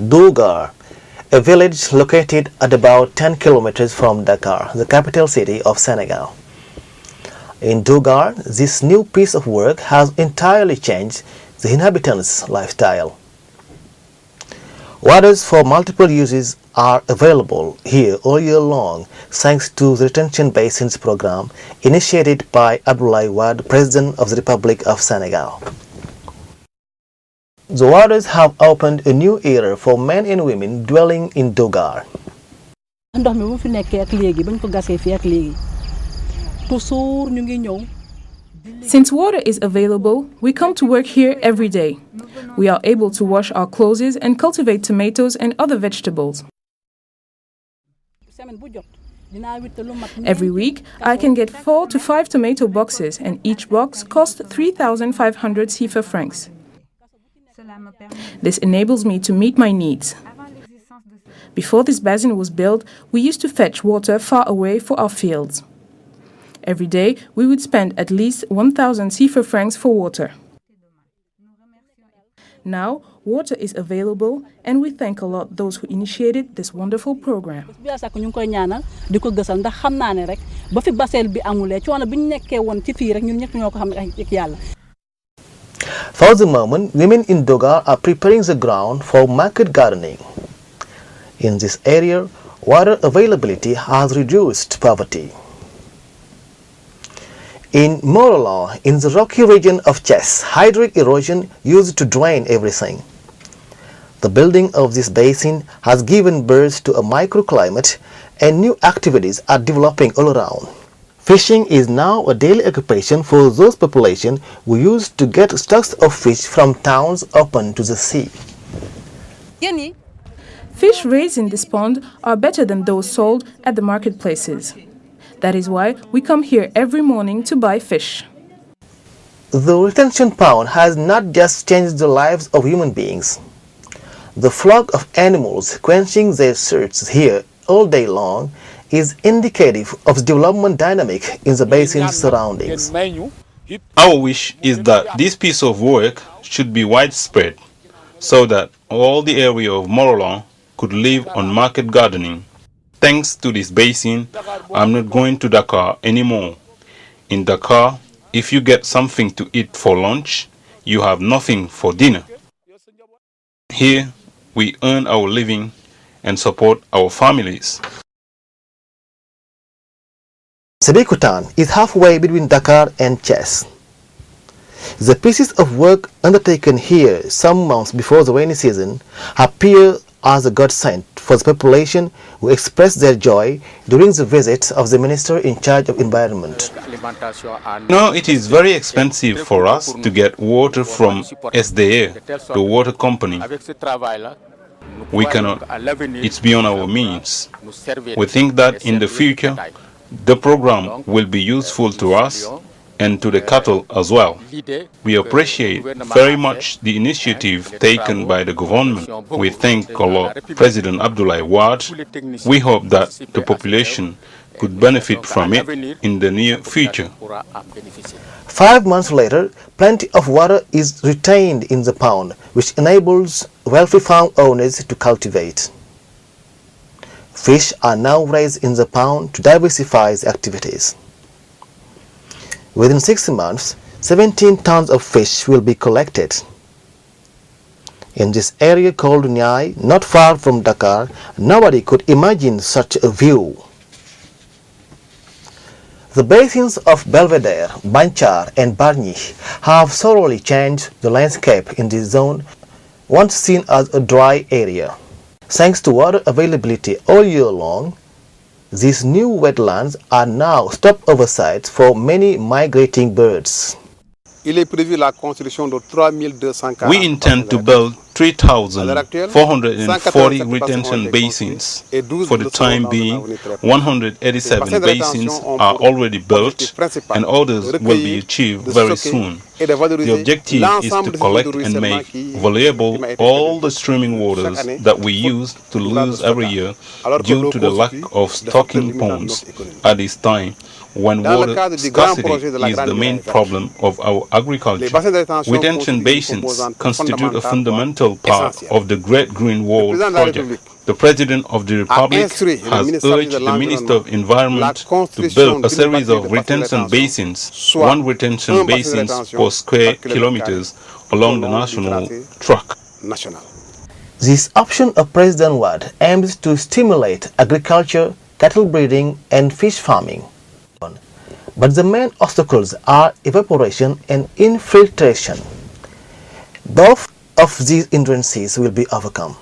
Dougar, a village located at about 10 kilometers from Dakar, the capital city of Senegal. In Dougar, this new piece of work has entirely changed the inhabitants' lifestyle. Waters for multiple uses are available here all year long thanks to the Retention Basins program initiated by Abdoulaye Wade, President of the Republic of Senegal. The waters have opened a new era for men and women dwelling in Dougar. Since water is available, we come to work here every day. We are able to wash our clothes and cultivate tomatoes and other vegetables. Every week, I can get 4 to 5 tomato boxes, and each box costs 3,500 CFA francs. This enables me to meet my needs. Before this basin was built, we used to fetch water far away for our fields. Every day, we would spend at least 1,000 CFA francs for water. Now, water is available, and we thank a lot those who initiated this wonderful program. For the moment, women in Dougar are preparing the ground for market gardening. In this area, water availability has reduced poverty. In Morolan, in the rocky region of Thiès, hydric erosion used to drain everything. The building of this basin has given birth to a microclimate, and new activities are developing all around. Fishing is now a daily occupation for those populations who used to get stocks of fish from towns open to the sea. Fish raised in this pond are better than those sold at the marketplaces. That is why we come here every morning to buy fish. The retention pond has not just changed the lives of human beings. The flock of animals quenching their thirsts here all day long is indicative of the development dynamic in the basin's surroundings. Our wish is that this piece of work should be widespread so that all the area of Morolan could live on market gardening. Thanks to this basin, I'm not going to Dakar anymore. In Dakar, if you get something to eat for lunch, you have nothing for dinner. Here, we earn our living and support our families. Sébikotane is halfway between Dakar and Thiès. The pieces of work undertaken here some months before the rainy season appear as a godsend for the population who expressed their joy during the visit of the minister in charge of environment. No, it is very expensive for us to get water from SDA, the water company. We cannot, it's beyond our means. We think that in the future, the program will be useful to us and to the cattle as well. We appreciate very much the initiative taken by the government. We thank a lot President Abdoulaye Wade. We hope that the population could benefit from it in the near future. 5 months later, plenty of water is retained in the pond, which enables wealthy farm owners to cultivate. Fish are now raised in the pond to diversify the activities. Within 6 months, 17 tons of fish will be collected. In this area called Niayes, not far from Dakar, nobody could imagine such a view. The basins of Belvedere, Banchar and Bargny have thoroughly changed the landscape in this zone, once seen as a dry area. Thanks to water availability all year long, these new wetlands are now stopover sites for many migrating birds. We intend to build 3,440 retention basins. For the time being, 187 basins are already built and others will be achieved very soon. The objective is to collect and make valuable all the streaming waters that we use to lose every year due to the lack of stocking ponds. At this time, when water scarcity is the main problem of our agriculture. Retention basins constitute a fundamental part of the Great Green Wall project. The President of the Republic has urged the Minister of Environment to build a series of retention basins, one retention basin per square kilometers along the national track. This option of President Wade aims to stimulate agriculture, cattle breeding and fish farming. But the main obstacles are evaporation and infiltration. Both of these hindrances will be overcome.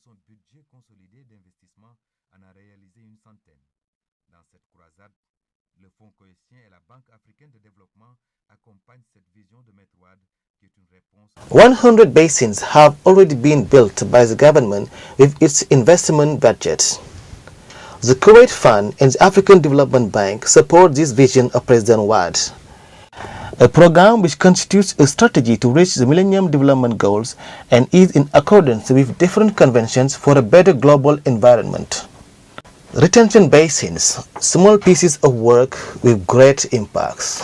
Son budget consolidé d'investissement en a réalisé une centaine. Dans cette croisade, le Fonds cohésien et la Banque africaine de développement accompagnent cette vision de Maître Wade qui est une réponse. 100 basins have already been built by the government with its investment budget. The Kuwait Fund and the African Development Bank support this vision of President Wade, a program which constitutes a strategy to reach the Millennium Development Goals and is in accordance with different conventions for a better global environment. Retention basins, small pieces of work with great impacts.